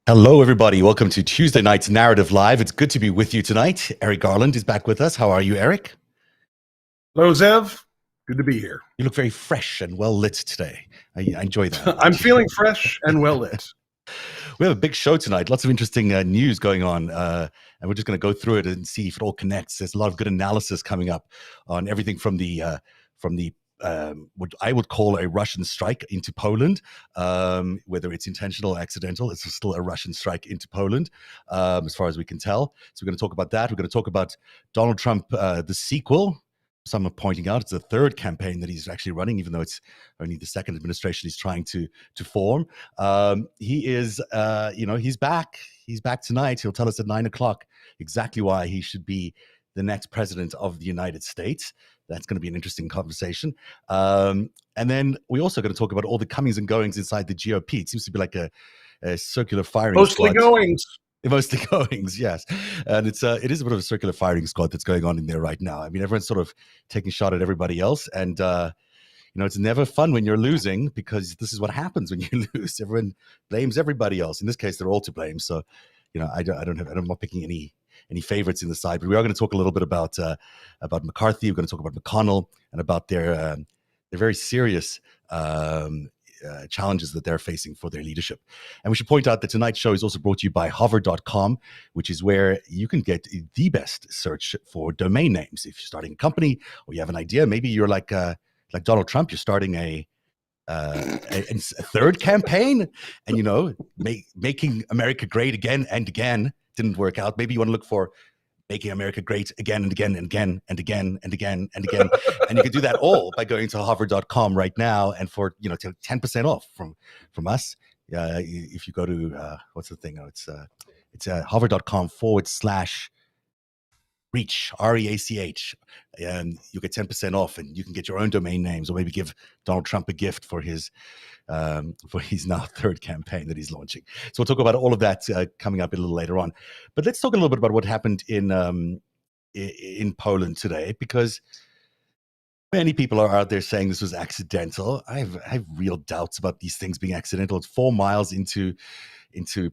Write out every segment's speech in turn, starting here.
Hello, everybody. Welcome to Tuesday night's Narrative Live. It's good to be with you tonight. Eric Garland is back with us. How are you, Eric? Hello, Zev. Good to be here. You look very fresh and well lit today. I enjoy that. I'm feeling fresh and well lit. We have a big show tonight. Lots of interesting news going on, and we're just going to go through it and see if it all connects. There's a lot of good analysis coming up on everything from the what I would call a Russian strike into Poland, whether it's intentional or accidental. It's still a Russian strike into Poland, as far as we can tell. So we're going to talk about that. We're going to talk about Donald Trump, the sequel. Some are pointing out it's the third campaign that he's actually running, even though it's only the second administration he's trying to form. He is, he's back. He's back tonight. He'll tell us at 9:00 exactly why he should be the next president of the United States. That's going to be an interesting conversation. And then we're also going to talk about all the comings and goings inside the GOP. It seems to be like a circular firing Mostly squad. goings. Mostly goings, yes. And it is a bit of a circular firing squad that's going on in there right now. I mean, everyone's sort of taking a shot at everybody else. And, it's never fun when you're losing, because this is what happens when you lose. Everyone blames everybody else. In this case, they're all to blame. So, I'm not picking any favorites in the side, but we are going to talk a little bit about McCarthy. We're going to talk about McConnell and about their very serious challenges that they're facing for their leadership. And we should point out that tonight's show is also brought to you by hover.com, which is where you can get the best search for domain names. If you're starting a company or you have an idea, maybe you're like Donald Trump, you're starting a third campaign, and making America great again and again didn't work out. Maybe you want to look for making America great again and again and again and again and again and again. And you can do that all by going to hover.com right now. And for 10% off from us, if you go to what's the thing? It's hover.com/reach, REACH, and you get 10% off, and you can get your own domain names, or maybe give Donald Trump a gift for his now third campaign that he's launching. So we'll talk about all of that coming up a little later on. But let's talk a little bit about what happened in Poland today, because many people are out there saying this was accidental. I have real doubts about these things being accidental. It's 4 miles into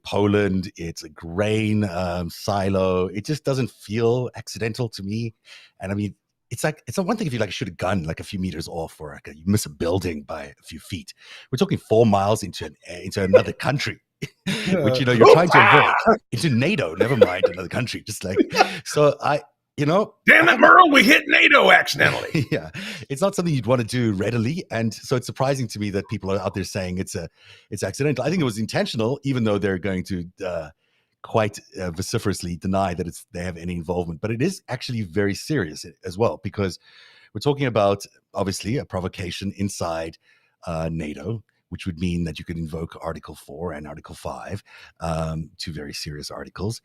Poland. It's a grain silo. It just doesn't feel accidental to me. And I mean, it's one thing if you shoot a gun a few meters off, or you miss a building by a few feet. We're talking 4 miles into another country, which you're trying to avoid, into NATO. Never mind another country. So damn it, Merle, we hit NATO accidentally. Yeah, it's not something you'd want to do readily, and so it's surprising to me that people are out there saying it's accidental. I think it was intentional, even though they're going to quite vociferously deny that they have any involvement. But it is actually very serious as well, because we're talking about, obviously, a provocation inside NATO, which would mean that you could invoke Article 4 and Article 5, two very serious articles.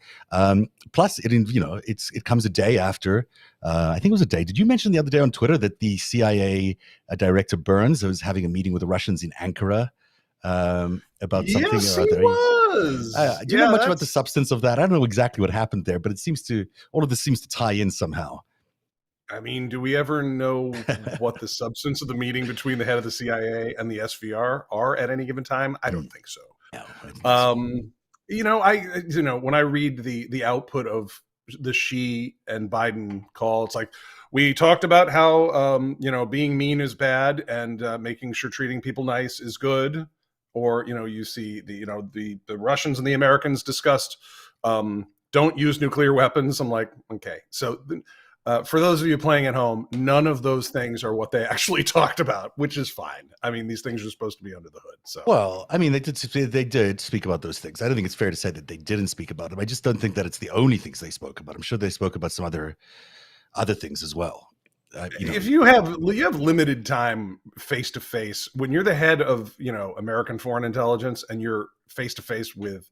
Plus, it comes a day after, I think it was a day. Did you mention the other day on Twitter that the CIA director Burns was having a meeting with the Russians in Ankara about something yes, or other? He was. Do you know much about the substance of that? I don't know exactly what happened there, but all of this seems to tie in somehow. I mean, do we ever know what the substance of the meeting between the head of the CIA and the SVR are at any given time? I don't think so. No, I think so. When I read the output of the Xi and Biden call, it's like, we talked about how being mean is bad and making sure treating people nice is good. Or you see the Russians and the Americans discussed don't use nuclear weapons. I'm like, okay, so. For those of you playing at home, none of those things are what they actually talked about, which is fine. I mean, these things are supposed to be under the hood. So, well, I mean, they did speak about those things. I don't think it's fair to say that they didn't speak about them. I just don't think that it's the only things they spoke about. I'm sure they spoke about some other things as well. If you have limited time face to face, when you're the head of American foreign intelligence and you're face to face with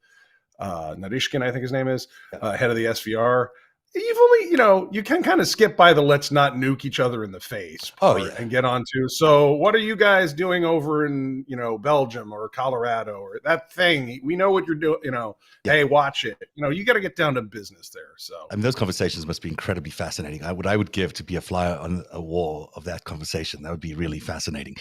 Narishkin, I think his name is, head of the SVR. You've only, you can kind of skip by the let's not nuke each other in the face and get on to, so what are you guys doing over in, Belgium or Colorado or that thing? We know what you're doing, hey, watch it. You got to get down to business there. So, I mean, those conversations must be incredibly fascinating. I would give to be a fly on a wall of that conversation. That would be really fascinating.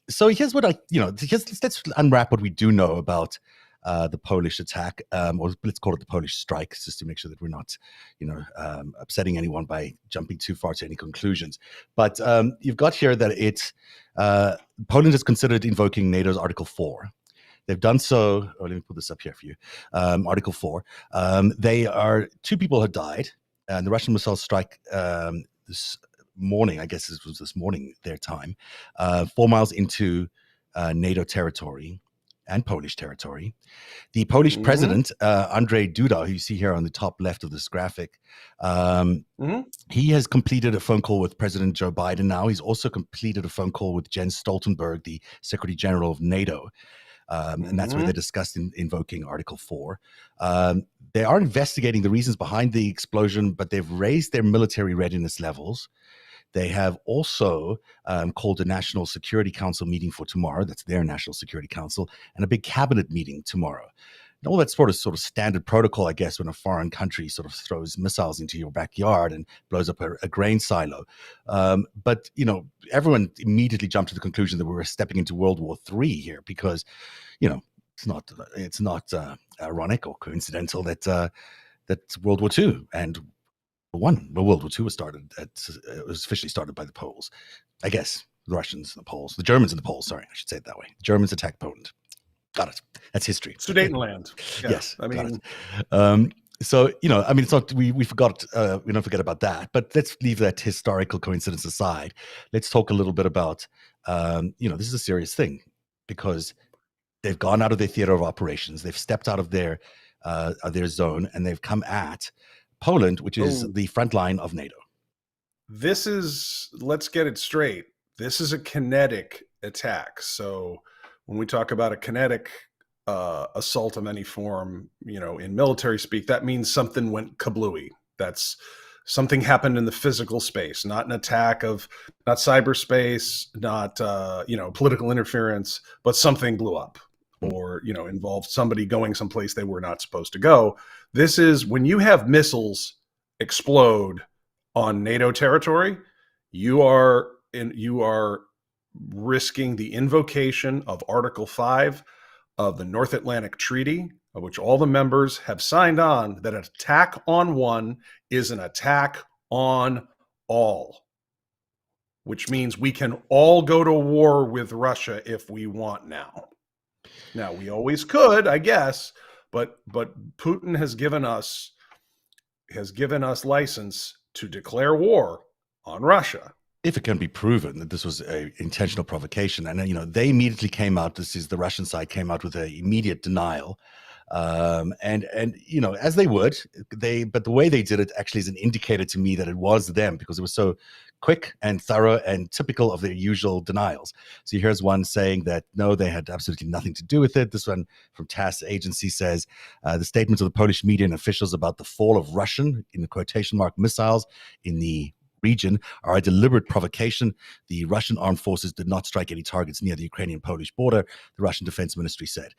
So here's what let's unwrap what we do know about the Polish attack, or let's call it the Polish strike, just to make sure that we're not, upsetting anyone by jumping too far to any conclusions. But you've got here that Poland has considered invoking NATO's Article 4. They've done so. Oh, let me put this up here for you. Article 4. Two people have died, and the Russian missile strike this morning, I guess this was this morning their time, 4 miles into NATO territory and Polish territory. The Polish president, Andrzej Duda, who you see here on the top left of this graphic, he has completed a phone call with President Joe Biden now. He's also completed a phone call with Jens Stoltenberg, the Secretary General of NATO. And that's where they discussed invoking Article 4. They are investigating the reasons behind the explosion, but they've raised their military readiness levels. They have also called a National Security Council meeting for tomorrow. That's their National Security Council, and a big cabinet meeting tomorrow. And all that sort of standard protocol, I guess, when a foreign country sort of throws missiles into your backyard and blows up a grain silo. But, everyone immediately jumped to the conclusion that we were stepping into World War III here because, it's not ironic or coincidental that World War II and World War II was officially started by the Poles. I guess the Russians and the Poles, the Germans and the Poles, sorry, I should say it that way. The Germans attacked Poland. Got it. That's history. Sudetenland. Yeah, yes. I mean, it's not, we forgot, we don't forget about that, but let's leave that historical coincidence aside. Let's talk a little bit about, this is a serious thing because they've gone out of their theater of operations. They've stepped out of their zone and they've come at Poland, which is the front line of NATO. Let's get it straight. This is a kinetic attack. So when we talk about a kinetic assault of any form, in military speak, that means something went kablooey. That's something happened in the physical space, not an attack of, not cyberspace, not, political interference, but something blew up or, involved somebody going someplace they were not supposed to go. This is when you have missiles explode on NATO territory, you are risking the invocation of Article 5 of the North Atlantic Treaty, of which all the members have signed on, that an attack on one is an attack on all, which means we can all go to war with Russia if we want now. Now, we always could, I guess, but Putin has given us license to declare war on Russia. If it can be proven that this was an intentional provocation. And, they immediately came out, the Russian side came out with an immediate denial. And as they would, but the way they did it actually is an indicator to me that it was them because it was so quick and thorough and typical of their usual denials. So here's one saying that, no, they had absolutely nothing to do with it. This one from TASS agency says, the statements of the Polish media and officials about the fall of Russian, in the quotation mark, missiles in the region are a deliberate provocation. The Russian armed forces did not strike any targets near the Ukrainian-Polish border, the Russian Defense Ministry said.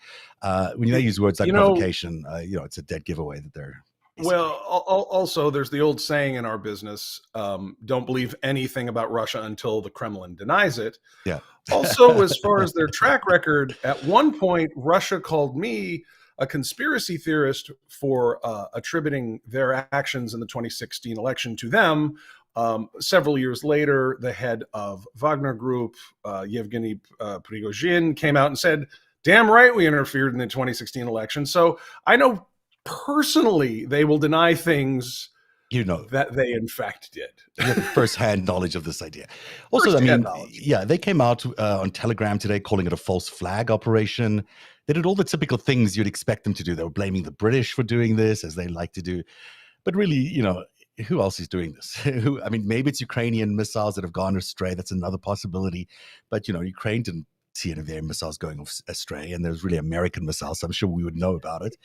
When they use words like provocation, it's a dead giveaway that they're... Well, also, there's the old saying in our business, don't believe anything about Russia until the Kremlin denies it. Yeah. Also, as far as their track record, at one point, Russia called me a conspiracy theorist for attributing their actions in the 2016 election to them. Several years later, the head of Wagner Group, Yevgeny Prigozhin, came out and said, damn right we interfered in the 2016 election. So I know personally they will deny things that they in fact did. You have first-hand knowledge of this idea. Also, they came out on Telegram today calling it a false flag operation. They did all the typical things you'd expect them to do. They were blaming the British for doing this, as they like to do. But really, who else is doing this? Maybe it's Ukrainian missiles that have gone astray. That's another possibility. But, Ukraine didn't see any of their missiles going astray. And there's really American missiles. So I'm sure we would know about it.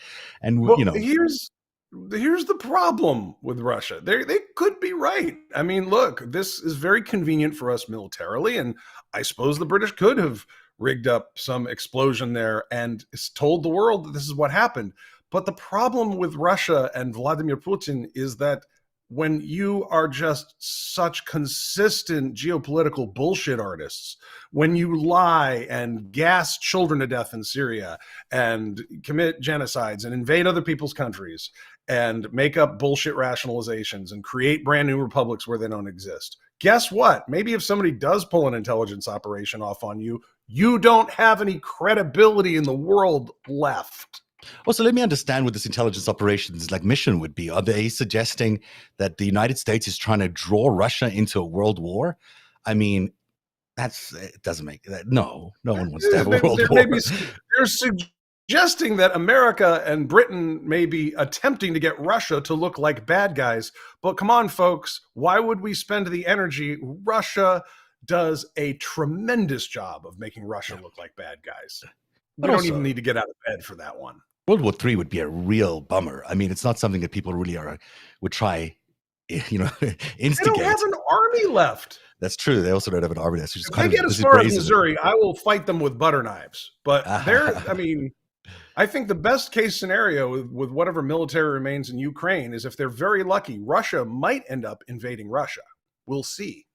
And, here's the problem with Russia. They could be right. Look, this is very convenient for us militarily. And I suppose the British could have rigged up some explosion there and told the world that this is what happened. But the problem with Russia and Vladimir Putin is that when you are just such consistent geopolitical bullshit artists, when you lie and gas children to death in Syria and commit genocides and invade other people's countries and make up bullshit rationalizations and create brand new republics where they don't exist. Guess what? Maybe if somebody does pull an intelligence operation off on you, you don't have any credibility in the world left. Also, let me understand what this intelligence operations like mission would be. Are they suggesting that the United States is trying to draw Russia into a world war? I mean, it doesn't make that. No one wants to have a world war. They're suggesting that America and Britain may be attempting to get Russia to look like bad guys. But come on, folks, why would we spend the energy? Russia does a tremendous job of making Russia look like bad guys. We don't even need to get out of bed for that one. World War III would be a real bummer. I mean, it's not something that people really would try, instigate. They don't have an army left. That's true. They also don't have an army left. If they get as far as Missouri, I will fight them with butter knives. But I think the best case scenario with whatever military remains in Ukraine is if they're very lucky, Russia might end up invading Russia. We'll see.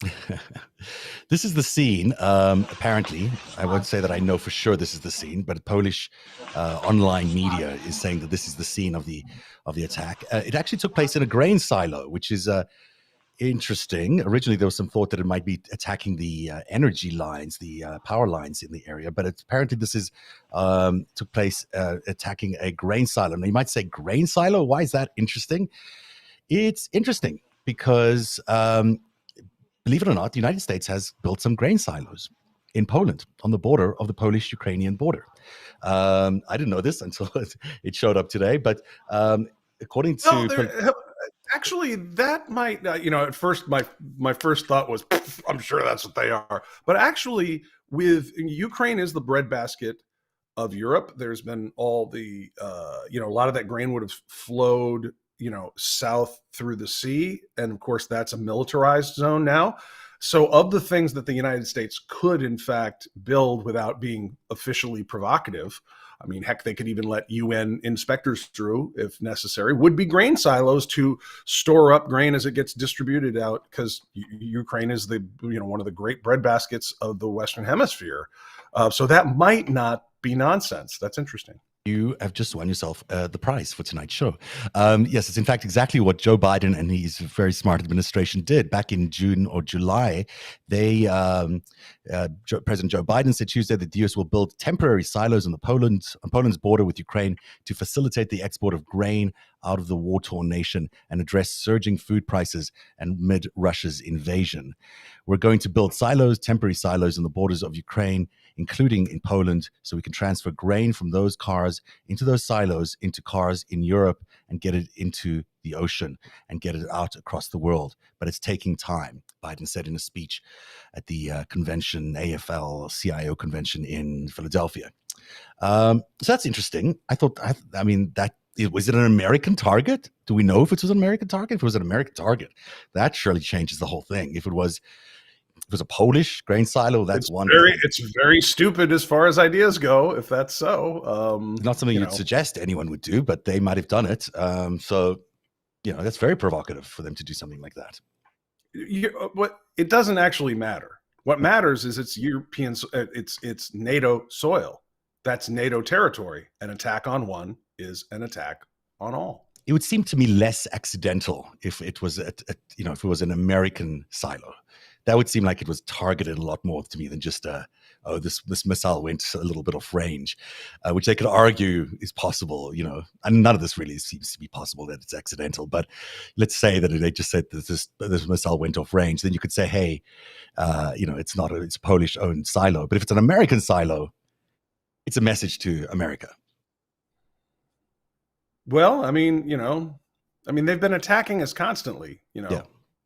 This is the scene. Apparently, I won't say that I know for sure this is the scene, but Polish online media is saying that this is the scene of the attack. It actually took place in a grain silo, which is interesting. Originally, there was some thought that it might be attacking the energy lines, the power lines in the area, but apparently this is took place attacking a grain silo. Now, you might say grain silo. Why is that interesting? It's interesting because believe it or not, the United States has built some grain silos in Poland on the border of the Polish-Ukrainian border. I didn't know this until it showed up today, but according to... Actually, that might, at first, my first thought was, I'm sure that's what they are. But actually, Ukraine is the breadbasket of Europe. There's been all the, a lot of that grain would have flowed south through the sea. And of course, that's a militarized zone now. So of the things that the United States could, in fact, build without being officially provocative, I mean, heck, they could even let UN inspectors through if necessary, would be grain silos to store up grain as it gets distributed out, because Ukraine is one of the great breadbaskets of the Western Hemisphere. So that might not be nonsense. That's interesting. You have just won yourself the prize for tonight's show. Yes, it's in fact exactly what Joe Biden and his very smart administration did back in June or July. President Joe Biden said Tuesday that the U.S. will build temporary silos on Poland's border with Ukraine to facilitate the export of grain out of the war-torn nation and address surging food prices amid Russia's invasion. We're going to build temporary silos on the borders of Ukraine, including in Poland, so we can transfer grain from those cars into those silos into cars in Europe and get it into the ocean and get it out across the world. But it's taking time, Biden said in a speech at the convention, AFL-CIO convention in Philadelphia. So that's interesting. Was it an American target? Do we know if it was an American target? If it was an American target, that surely changes the whole thing. If it was a Polish grain silo, that's it's very stupid as far as ideas go, if that's so. Not something you'd suggest anyone would do, but they might have done it. So that's very provocative for them to do something like that. It doesn't actually matter. What matters is it's European, it's NATO soil. That's NATO territory. An attack on one is an attack on all. It would seem to me less accidental if it was if it was an American silo. That would seem like it was targeted a lot more to me than just this missile went a little bit off range, which they could argue is possible. And none of this really seems to be possible that it's accidental. But let's say that they just said that this missile went off range, then you could say, hey, it's a Polish-owned silo. But if it's an American silo, it's a message to America. Well, they've been attacking us constantly,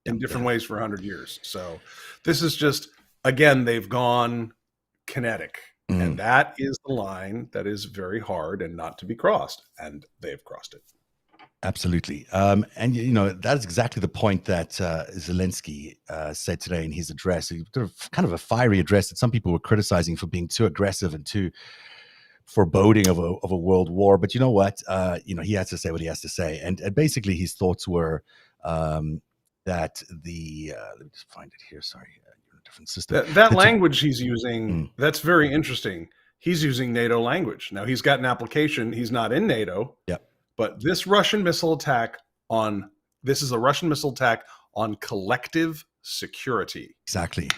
in different ways for 100 years. So this is just, again, they've gone kinetic. And that is the line that is very hard and not to be crossed. And they've crossed it. Absolutely. That is exactly the point that Zelensky said today in his address. He did kind of a fiery address that some people were criticizing for being too aggressive and too foreboding of a world war. But you know what? He has to say what he has to say. And basically his thoughts were, that the let me just find it here. Sorry, you're in a different system. That language he's using, Mm. that's very interesting. He's using NATO language. Now he's got an application. He's not in NATO. Yep. But this is a Russian missile attack on collective security. Exactly.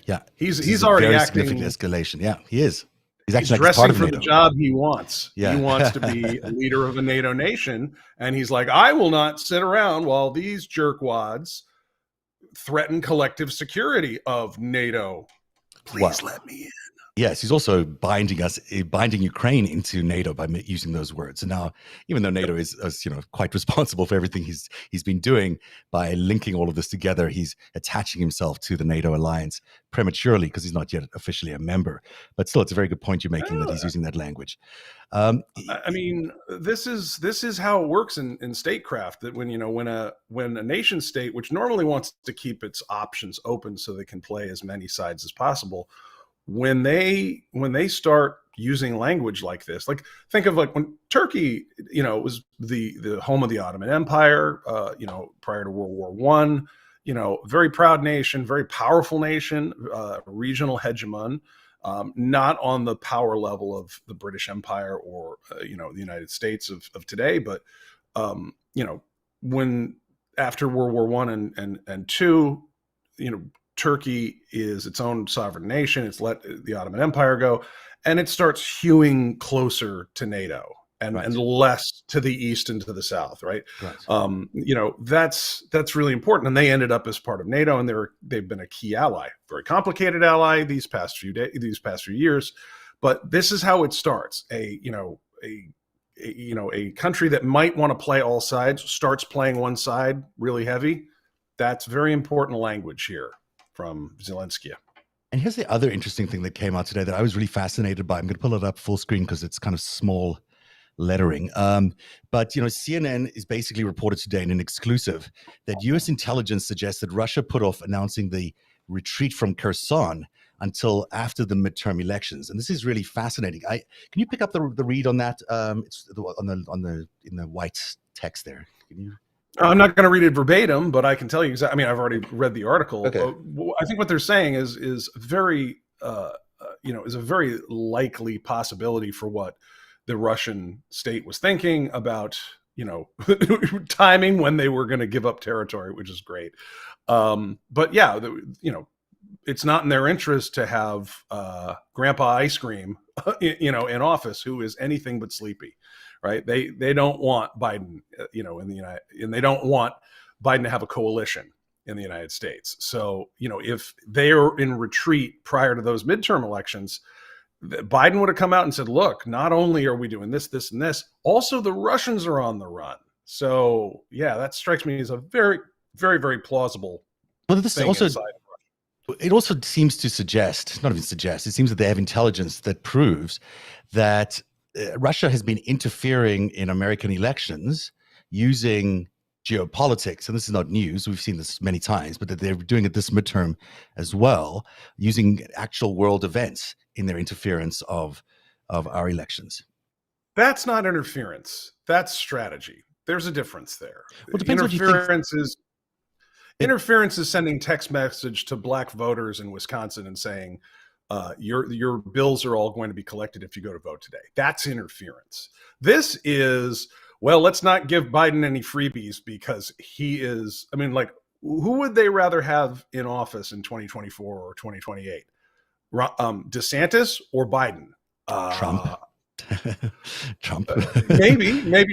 Yeah. He's already very acting. significant escalation. Yeah, he is. He's He's actually like part dressing of for NATO. the job he wants. Yeah. He wants to be a leader of a NATO nation. And he's like, I will not sit around while these jerkwads threaten collective security of NATO. Please let me in. Yes, he's also binding Ukraine into NATO by using those words. And now, even though NATO is, quite responsible for everything he's been doing by linking all of this together, he's attaching himself to the NATO alliance prematurely because he's not yet officially a member. But still, it's a very good point you're making that he's using that language. I mean, this is how it works in statecraft. That when a nation state, which normally wants to keep its options open so they can play as many sides as possible, when they start using language like this, like think of like when Turkey, was the home of the Ottoman Empire, prior to World War I, very proud nation, very powerful nation, regional hegemon, not on the power level of the British Empire or, the United States of today, but, when after World War I and II, Turkey is its own sovereign nation. It's let the Ottoman Empire go, and it starts hewing closer to NATO and less to the east and to the south. Right. That's really important. And they ended up as part of NATO, and they've been a key ally, very complicated ally these past few years. But this is how it starts. A country that might want to play all sides starts playing one side really heavy. That's very important language here from Zelensky. And here's the other interesting thing that came out today that I was really fascinated by. I'm going to pull it up full screen because it's kind of small lettering. But CNN is basically reported today in an exclusive that U.S. intelligence suggests that Russia put off announcing the retreat from Kherson until after the midterm elections. And this is really fascinating. Can you pick up the read on that? It's in the white text there. Can you? I'm not going to read it verbatim, but I can tell you exactly. I mean, I've already read the article. Okay. I think what they're saying is very, is a very likely possibility for what the Russian state was thinking about, timing when they were going to give up territory, which is great. But yeah, it's not in their interest to have Grandpa Ice Cream, in office who is anything but sleepy. Right. They don't want Biden, in the United, and they don't want Biden to have a coalition in the United States. So, if they are in retreat prior to those midterm elections, Biden would have come out and said, look, not only are we doing this, this, and this, also the Russians are on the run. So, yeah, that strikes me as a very, very, very plausible. Well, this also, it also seems to suggest, not even suggest, it seems that they have intelligence that proves that Russia has been interfering in American elections using geopolitics. And this is not news. We've seen this many times, but that they're doing it this midterm as well, using actual world events in their interference of our elections. That's not interference. That's strategy. There's a difference there. Well, it depends Interference is sending text message to black voters in Wisconsin and saying, your bills are all going to be collected if you go to vote today. That's interference. This is, well, let's not give Biden any freebies because he is, who would they rather have in office in 2024 or 2028? DeSantis or Biden? Trump. maybe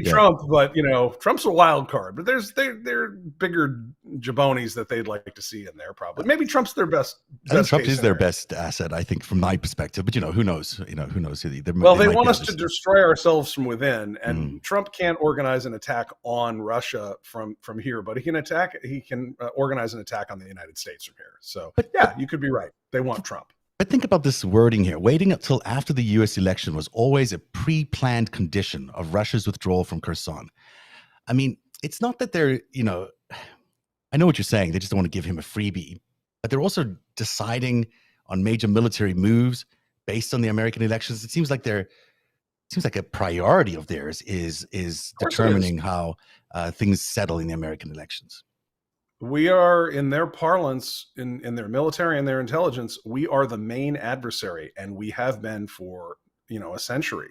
Yeah. Trump, but Trump's a wild card. But they're bigger jabonis that they'd like to see in there. Probably, maybe Trump's their best. I think Trump is their scenario. best asset, I think, from my perspective. But who knows? Who knows? Well, they want us to destroy ourselves from within, and Trump can't organize an attack on Russia from here, but he can organize an attack on the United States from here. So, yeah, you could be right. They want Trump. But think about this wording here. Waiting until after the U.S. election was always a pre-planned condition of Russia's withdrawal from Kherson. I mean, it's not that they're, I know what you're saying. They just don't want to give him a freebie. But they're also deciding on major military moves based on the American elections. It seems like they're seems like a priority of theirs is Of course it is. determining how things settle in the American elections. We are, in their parlance, in their military and their intelligence, we are the main adversary, and we have been for a century.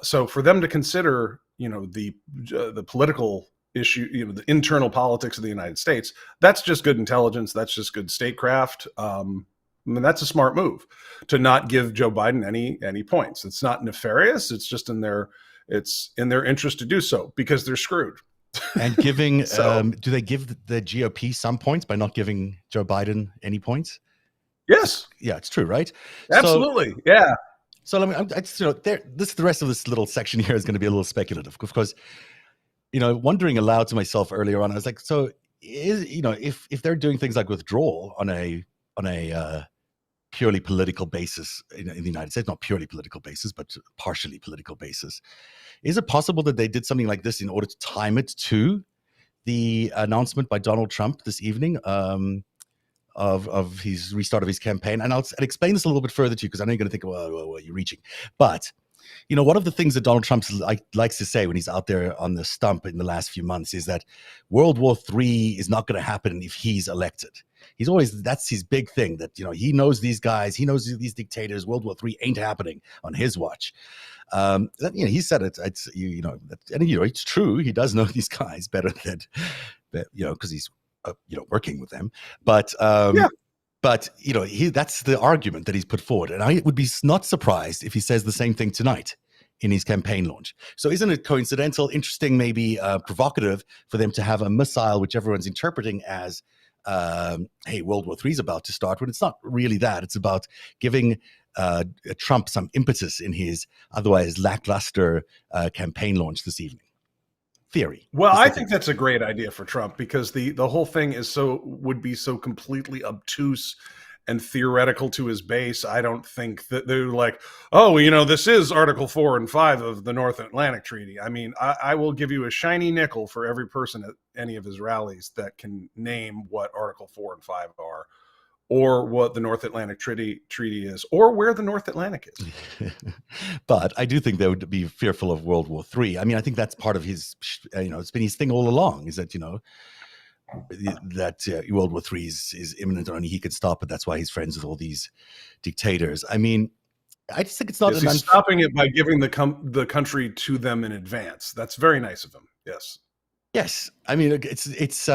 So for them to consider the political issue, the internal politics of the United States, that's just good intelligence. That's just good statecraft. I mean, that's a smart move to not give Joe Biden any points. It's not nefarious. It's just in their interest to do so because they're screwed. And giving, So do they give the GOP some points by not giving Joe Biden any points? yes, Yeah, it's true, right? absolutely, yeah. So let me, the rest of this little section here is going to be a little speculative, because, wondering aloud to myself earlier on, I was like, so if they're doing things like withdrawal on a purely political basis in the United States, not purely political basis, but partially political basis, is it possible that they did something like this in order to time it to the announcement by Donald Trump this evening of his restart of his campaign? And I'll explain this a little bit further to you, because I know you're going to think, well, you're reaching. But, one of the things that Donald Trump likes to say when he's out there on the stump in the last few months is that World War III is not going to happen if he's elected. That's his big thing, that, he knows these guys, he knows these dictators. World War III ain't happening on his watch. He said it. It's true. He does know these guys better than, because he's working with them. But Yeah. But that's the argument that he's put forward, and I would be not surprised if he says the same thing tonight in his campaign launch. So isn't it coincidental, interesting, maybe provocative for them to have a missile which everyone's interpreting as, hey, World War III is about to start, when it's not really that. It's about giving Trump some impetus in his otherwise lackluster campaign launch this evening. Theory. Well, I think that's a great idea for Trump, because the whole thing would be so completely obtuse and theoretical to his base. I don't think that they're like, oh, this is Article 4 and 5 of the North Atlantic Treaty. I mean, I will give you a shiny nickel for every person at any of his rallies that can name what Article 4 and 5 are, or what the North Atlantic Treaty is, or where the North Atlantic is. But I do think they would be fearful of World War III. I mean, I think that's part of his, it's been his thing all along, is that, that World War III is imminent, and only he can stop it. That's why he's friends with all these dictators. I mean, I just think it's not... He's stopping it by giving the country to them in advance. That's very nice of him. Yes. Yes. I mean, it's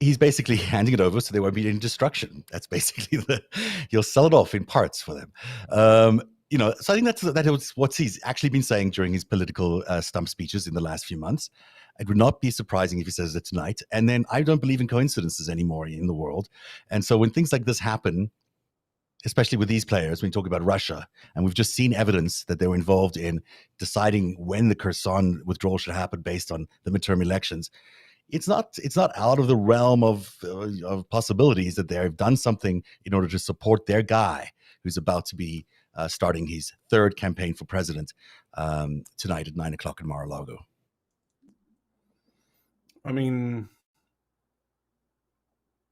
he's basically handing it over so there won't be any destruction. That's basically he'll sell it off in parts for them. So I think that was what he's actually been saying during his political stump speeches in the last few months. It would not be surprising if he says it tonight. And then I don't believe in coincidences anymore in the world. And so when things like this happen, especially with these players, when you talk about Russia, and we've just seen evidence that they were involved in deciding when the Kherson withdrawal should happen based on the midterm elections, it's not out of the realm of possibilities that they've done something in order to support their guy who's about to be starting his third campaign for president tonight at 9:00 in Mar-a-Lago. I mean,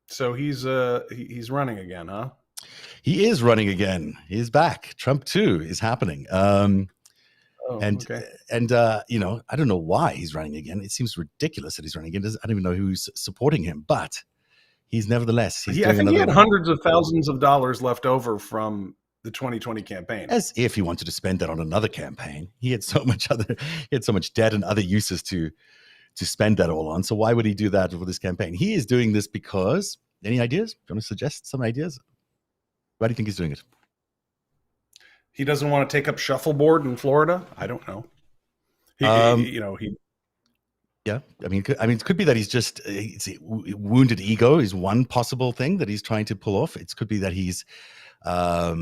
so he's running again, huh? He is running again. He's back. Trump 2 is happening. Okay. I don't know why he's running again. It seems ridiculous that he's running again. I don't even know who's supporting him, but he's nevertheless. I think he had hundreds of thousands of dollars left over from the 2020 campaign. As if he wanted to spend that on another campaign. He had so much debt and other uses to spend that all on. So why would he do that for this campaign? He is doing this because, any ideas? Do you want to suggest some ideas? Why do you think he's doing it? He doesn't want to take up shuffleboard in Florida. I don't know. Yeah, I mean, it could be that he's just wounded ego is one possible thing that he's trying to pull off. It could be that he's, I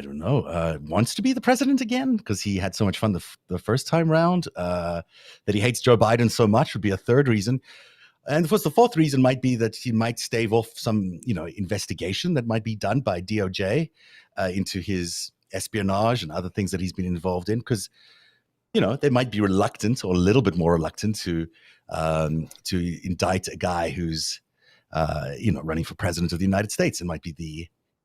don't know, wants to be the president again because he had so much fun the first time round. That he hates Joe Biden so much would be a third reason. And of course, the fourth reason might be that he might stave off some, investigation that might be done by DOJ into his espionage and other things that he's been involved in, because, they might be reluctant, or a little bit more reluctant, to indict a guy who's, running for president of the United States. It might be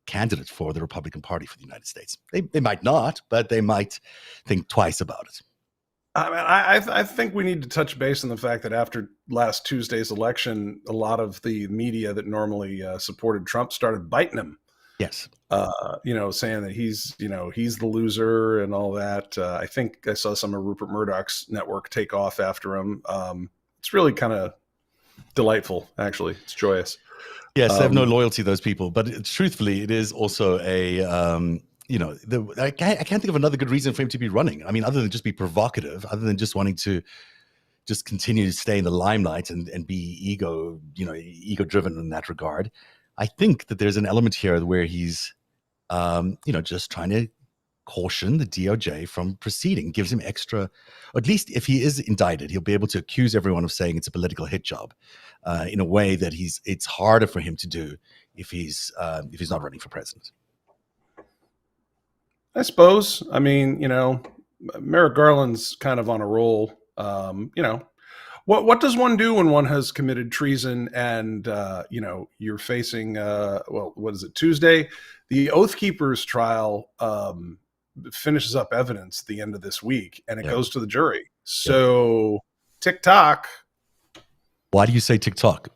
candidate for the Republican Party for the United States. They might not, but they might think twice about it. I mean, I think we need to touch base on the fact that after last Tuesday's election, a lot of the media that normally supported Trump started biting him. Yes. Saying that he's the loser and all that. I think I saw some of Rupert Murdoch's network take off after him. It's really kind of delightful, actually. It's joyous. Yes, they have no loyalty, those people. But truthfully, it is also a, I can't think of another good reason for him to be running. I mean, other than just be provocative, other than just wanting to just continue to stay in the limelight and be ego-driven in that regard. I think that there's an element here where he's, just trying to caution the DOJ from proceeding, gives him extra, or at least if he is indicted, he'll be able to accuse everyone of saying it's a political hit job in a way that it's harder for him to do if he's not running for president. I suppose. I mean, Merrick Garland's kind of on a roll. What does one do when one has committed treason and you're facing what is it, Tuesday? The Oath Keepers trial finishes up evidence at the end of this week, and it goes to the jury. So TikTok. Why do you say TikTok?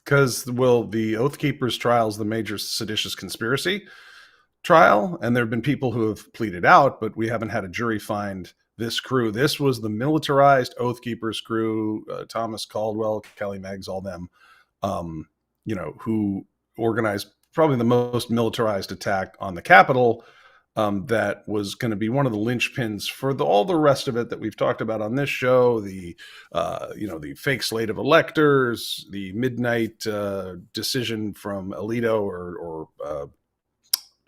Because, the Oath Keepers trial is the major seditious conspiracy trial, and there have been people who have pleaded out, but we haven't had a jury find this crew. This was the militarized Oath Keepers crew, Thomas Caldwell, Kelly Meggs, all them, who organized probably the most militarized attack on the Capitol. That was going to be one of the linchpins for all the rest of it that we've talked about on this show. The fake slate of electors, the midnight decision from Alito or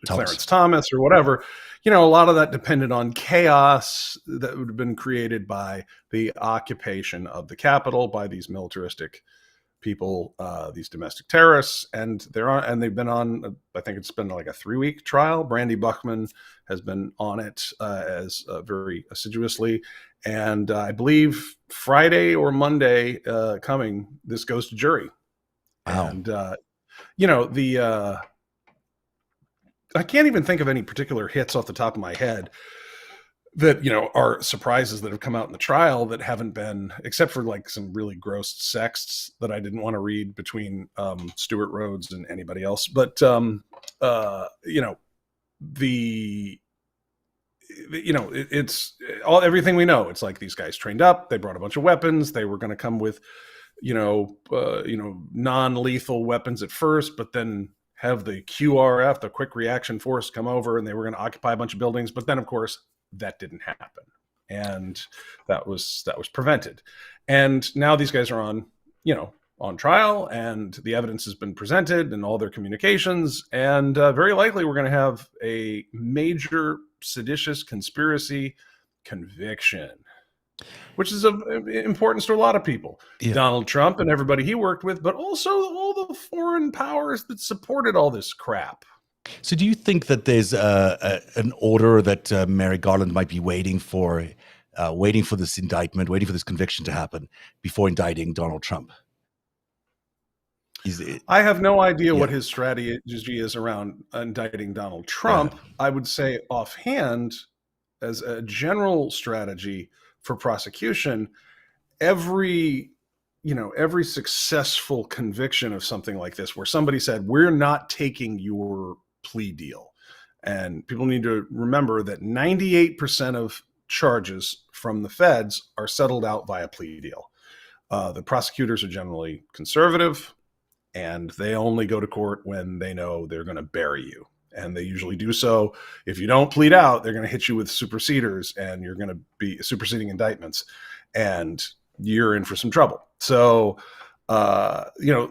Clarence Thomas or whatever. A lot of that depended on chaos that would have been created by the occupation of the Capitol by these militaristic people, these domestic terrorists, and they've been on. I think it's been like a 3-week trial. Brandy Buckman has been on it as very assiduously, and I believe Friday or Monday coming, this goes to jury. Wow. And I can't even think of any particular hits off the top of my head that are surprises that have come out in the trial that haven't been, except for like some really gross sexts that I didn't want to read between Stuart Rhodes and anybody else. But it's everything we know. It's like these guys trained up, they brought a bunch of weapons, they were going to come with non-lethal weapons at first, but then have the QRF, the quick reaction force, come over, and they were going to occupy a bunch of buildings. But then, of course, that didn't happen, and that was prevented. And now these guys are on trial, and the evidence has been presented and all their communications, and very likely we're going to have a major seditious conspiracy conviction, which is of importance to a lot of people. Yeah. Donald Trump and everybody he worked with, but also all the foreign powers that supported all this crap. So do you think that there's an order that Merrick Garland might be waiting for this indictment, waiting for this conviction to happen before indicting Donald Trump? I have no idea what his strategy is around indicting Donald Trump. I would say offhand, as a general strategy for prosecution, every successful conviction of something like this, where somebody said, we're not taking your plea deal. And people need to remember that 98% of charges from the feds are settled out via plea deal. The prosecutors are generally conservative, and they only go to court when they know they're going to bury you. And they usually do so. If you don't plead out, they're going to hit you with superseders, and you're going to be superseding indictments, and you're in for some trouble. So,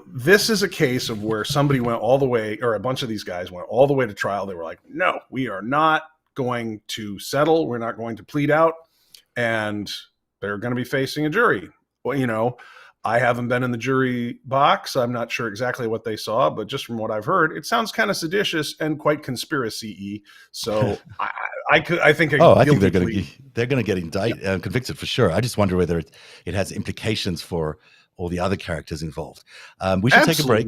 this is a case of where somebody went all the way, or a bunch of these guys went all the way to trial. They were like, no, we are not going to settle. We're not going to plead out. And they're going to be facing a jury. Well, I haven't been in the jury box. I'm not sure exactly what they saw, but just from what I've heard, it sounds kind of seditious and quite conspiracy-y. So I think they're going to get indicted, convicted for sure. I just wonder whether it has implications for all the other characters involved. We should take a break.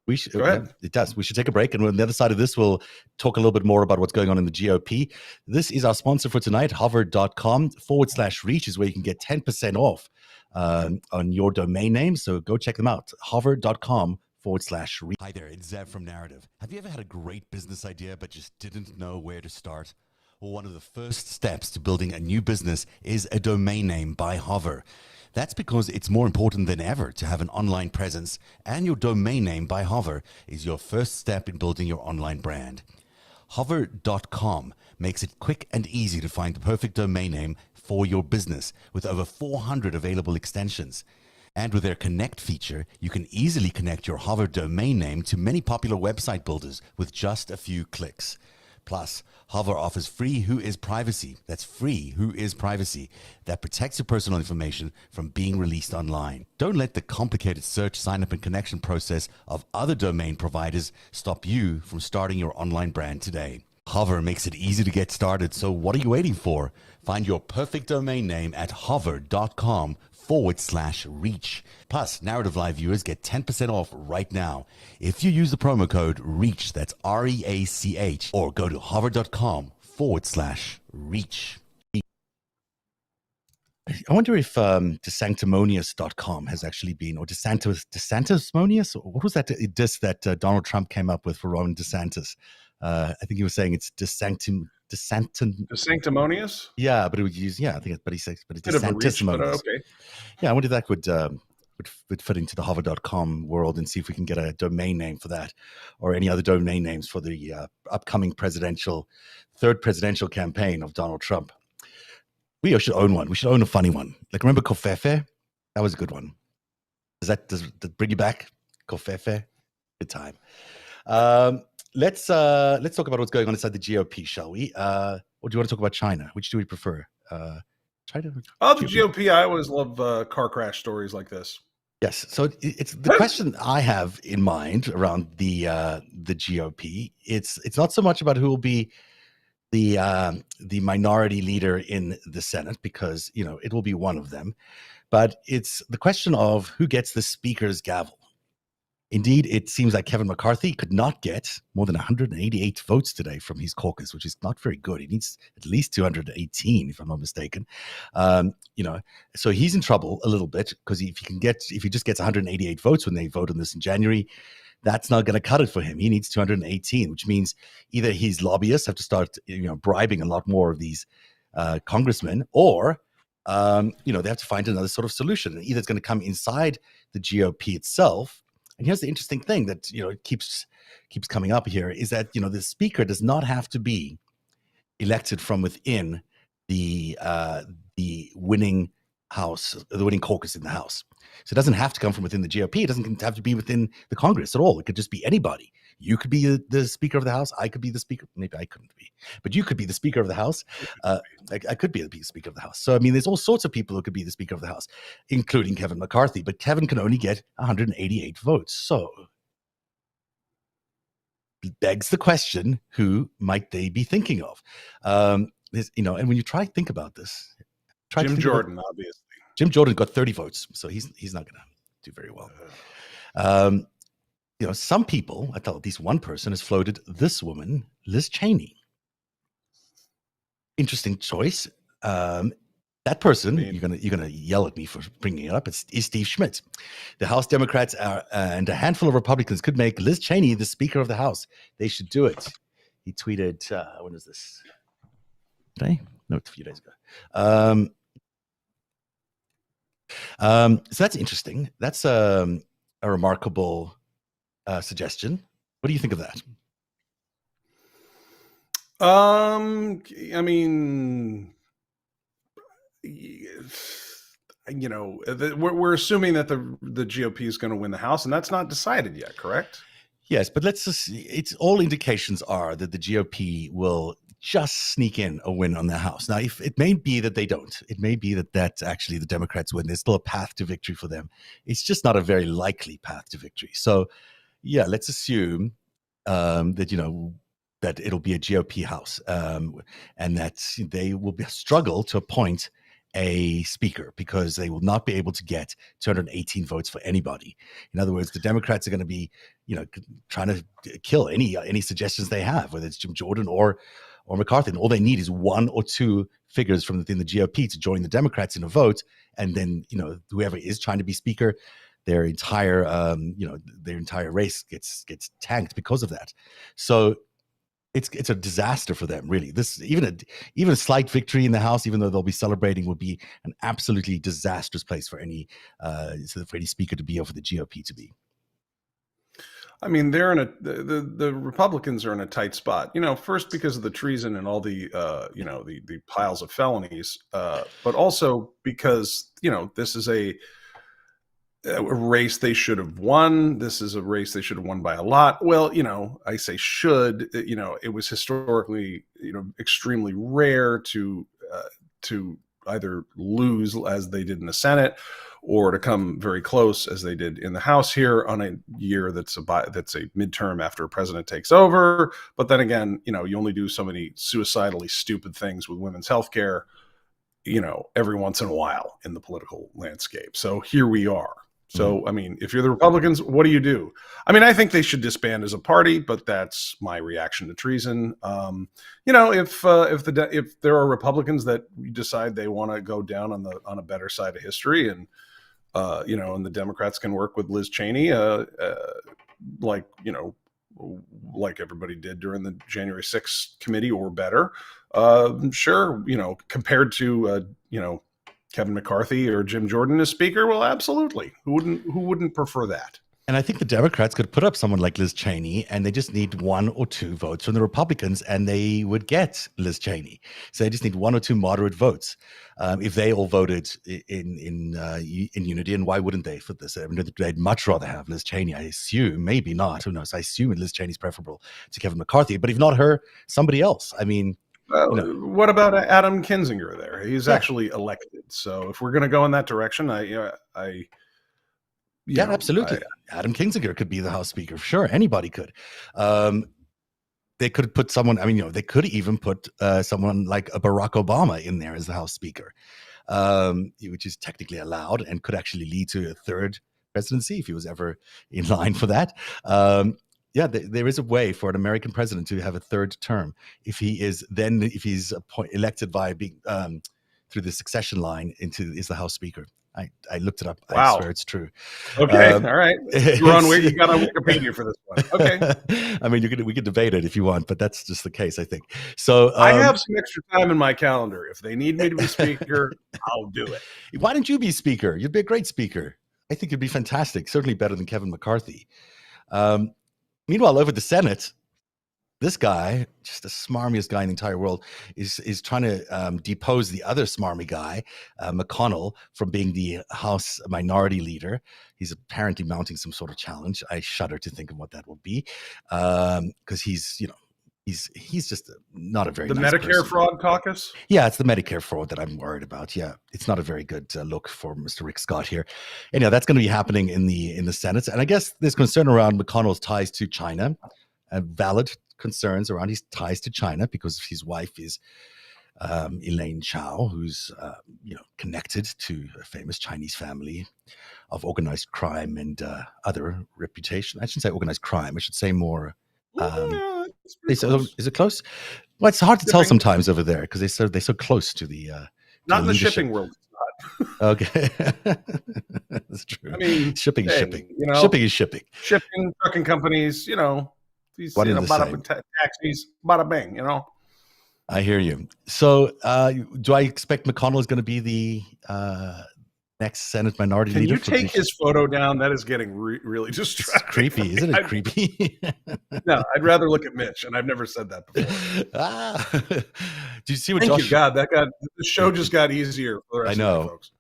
We should, Go ahead. it does. We should take a break. And on the other side of this, we'll talk a little bit more about what's going on in the GOP. This is our sponsor for tonight, hover.com/reach is where you can get 10% off on your domain name. So go check them out. Hover.com/reach. Hi there, it's Zev from Narrative. Have you ever had a great business idea but just didn't know where to start? Well, one of the first steps to building a new business is a domain name by Hover. That's because it's more important than ever to have an online presence, and your domain name by Hover is your first step in building your online brand. Hover.com makes it quick and easy to find the perfect domain name for your business with over 400 available extensions. And with their Connect feature, you can easily connect your Hover domain name to many popular website builders with just a few clicks. Plus, Hover offers free Who Is Privacy. That's free Who Is Privacy that protects your personal information from being released online. Don't let the complicated search, sign up, and connection process of other domain providers stop you from starting your online brand today. Hover makes it easy to get started, so what are you waiting for? Find your perfect domain name at hover.com/reach. Plus, Narrative Live viewers get 10% off right now if you use the promo code REACH, that's REACH, or go to hover.com/reach. I wonder if DeSanctimonious.com has actually been, or DeSantismonious, or what was that diss that Donald Trump came up with for Ron DeSantis? I think he was saying it's DeSanctimonious? Yeah, but it would use, I think, but he says, but it's Bit of a reach, but DeSantismonious. okay. Yeah, I wonder if that would fit into the hover.com world, and see if we can get a domain name for that, or any other domain names for the upcoming third presidential campaign of Donald Trump. We should own one. We should own a funny one. Like, remember Covfefe? That was a good one. Does that bring you back? Covfefe? Good time. Let's talk about what's going on inside the GOP, shall we? Or do you want to talk about China? Which do we prefer? China? Oh, the GOP. I always love car crash stories like this. Yes. So it's the question I have in mind around the GOP. It's not so much about who will be the minority leader in the Senate, because it will be one of them, but it's the question of who gets the speaker's gavel. Indeed, it seems like Kevin McCarthy could not get more than 188 votes today from his caucus, which is not very good. He needs at least 218, if I'm not mistaken. So he's in trouble a little bit, because if he just gets 188 votes when they vote on this in January, that's not going to cut it for him. He needs 218, which means either his lobbyists have to start bribing a lot more of these congressmen, or they have to find another sort of solution. Either it's going to come inside the GOP itself. And here's the interesting thing that keeps coming up here, is that the speaker does not have to be elected from within the winning house, the winning caucus in the House. So it doesn't have to come from within the GOP. It doesn't have to be within the Congress at all. It could just be anybody. You could be the Speaker of the House. I could be the Speaker. Maybe I couldn't be, but you could be the Speaker of the House. I could be the Speaker of the House. So, I mean, there's all sorts of people who could be the Speaker of the House, including Kevin McCarthy. But Kevin can only get 188 votes. So it begs the question, who might they be thinking of? And when you try to think about this, Jim Jordan, obviously. Jim Jordan got 30 votes, so he's not going to do very well. Some people, I thought at least one person has floated this woman, Liz Cheney. Interesting choice. That person, you're gonna yell at me for bringing it up, is Steve Schmidt. The House Democrats and a handful of Republicans could make Liz Cheney the Speaker of the House. They should do it. He tweeted, when is this? Today? No, it's a few days ago. So that's interesting. That's a remarkable suggestion. What do you think of that? I mean, we're assuming that the GOP is going to win the House, and that's not decided yet, correct? Yes, but it's all indications are that the GOP will just sneak in a win on the House. Now, if it may be that they don't, it may be that actually the Democrats win. There's still a path to victory for them. It's just not a very likely path to victory. So, yeah, let's assume that it'll be a GOP House, and that they will struggle to appoint a speaker because they will not be able to get 218 votes for anybody. In other words, the Democrats are going to be, trying to kill any suggestions they have, whether it's Jim Jordan or McCarthy. And all they need is one or two figures from within the GOP to join the Democrats in a vote, and then whoever is trying to be speaker, their entire race gets tanked because of that. So it's a disaster for them, really. This even a slight victory in the House, even though they'll be celebrating, would be an absolutely disastrous place for any speaker to be, or for the GOP to be. I mean, they're in the Republicans are in a tight spot. First because of the treason and all the the piles of felonies, but also because this is a race they should have won. This is a race they should have won by a lot. Well, I say should. It was historically, extremely rare to either lose as they did in the Senate, or to come very close as they did in the House here on a year that's a midterm after a president takes over. But then again, you only do so many suicidally stupid things with women's health care, every once in a while in the political landscape. So here we are. So, I mean, if you're the Republicans, what do you do? I mean, I think they should disband as a party, but that's my reaction to treason. If there are Republicans that decide they want to go down on a better side of history, and and the Democrats can work with Liz Cheney, like everybody did during the January 6th committee, or better, sure, compared to Kevin McCarthy or Jim Jordan as speaker, well, absolutely. Who wouldn't prefer that? And I think the Democrats could put up someone like Liz Cheney, and they just need one or two votes from the Republicans, and they would get Liz Cheney. So they just need one or two moderate votes. If they all voted in unity, and why wouldn't they for this? I mean, they'd much rather have Liz Cheney, I assume. Maybe not. Who knows? I assume Liz Cheney's preferable to Kevin McCarthy. But if not her, somebody else. I mean, what about Adam Kinzinger there? He's actually elected. So if we're going to go in that direction, absolutely. Adam Kinzinger could be the House Speaker. Sure, anybody could. They could put someone, they could even put someone like a Barack Obama in there as the House Speaker, which is technically allowed and could actually lead to a third presidency if he was ever in line for that. There is a way for an American president to have a third term if he's elected by being through the succession line is the House Speaker. I looked it up. Wow. I swear it's true. Okay, all right. You got on Wikipedia for this one. Okay. I mean, we could debate it if you want, but that's just the case, I think. So I have some extra time in my calendar. If they need me to be speaker, I'll do it. Why don't you be speaker? You'd be a great speaker. I think you'd be fantastic. Certainly better than Kevin McCarthy. Meanwhile, over the Senate, this guy, just the smarmiest guy in the entire world, is trying to depose the other smarmy guy, McConnell, from being the House Minority Leader. He's apparently mounting some sort of challenge. I shudder to think of what that will be, because he's just not a very nice Medicare person. Fraud Caucus? Yeah, it's the Medicare fraud that I'm worried about. Yeah, it's not a very good look for Mr. Rick Scott here. Anyhow, that's going to be happening in the Senate. And I guess there's concern around McConnell's ties to China, valid concerns around his ties to China, because his wife is Elaine Chao, who's connected to a famous Chinese family of organized crime and other reputation. I shouldn't say organized crime. I should say more... is it close? Well, it's hard to tell sometimes over there because they're so close to the not in the shipping world. Okay, that's true. I mean, shipping is shipping. Shipping is shipping. Shipping, trucking companies. These taxis, bada bing. I hear you. So, do I expect McConnell is going to be the next Senate Minority Leader? Can you take his photo down? That is getting really distracting. It's creepy, isn't it? Creepy. No, I'd rather look at Mitch, and I've never said that before. Do you see what Thank Josh? you, God, the show just got easier for the rest of you folks.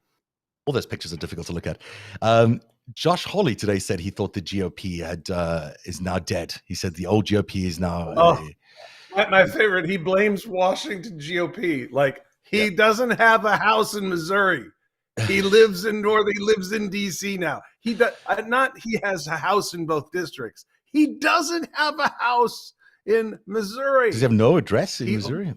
All those pictures are difficult to look at. Josh Hawley today said he thought the GOP is now dead. He said the old GOP is now. My favorite. He blames Washington GOP. Like he doesn't have a house in Missouri. He lives in DC now. He has a house in both districts. He doesn't have a house in Missouri. Does he have no address in Missouri?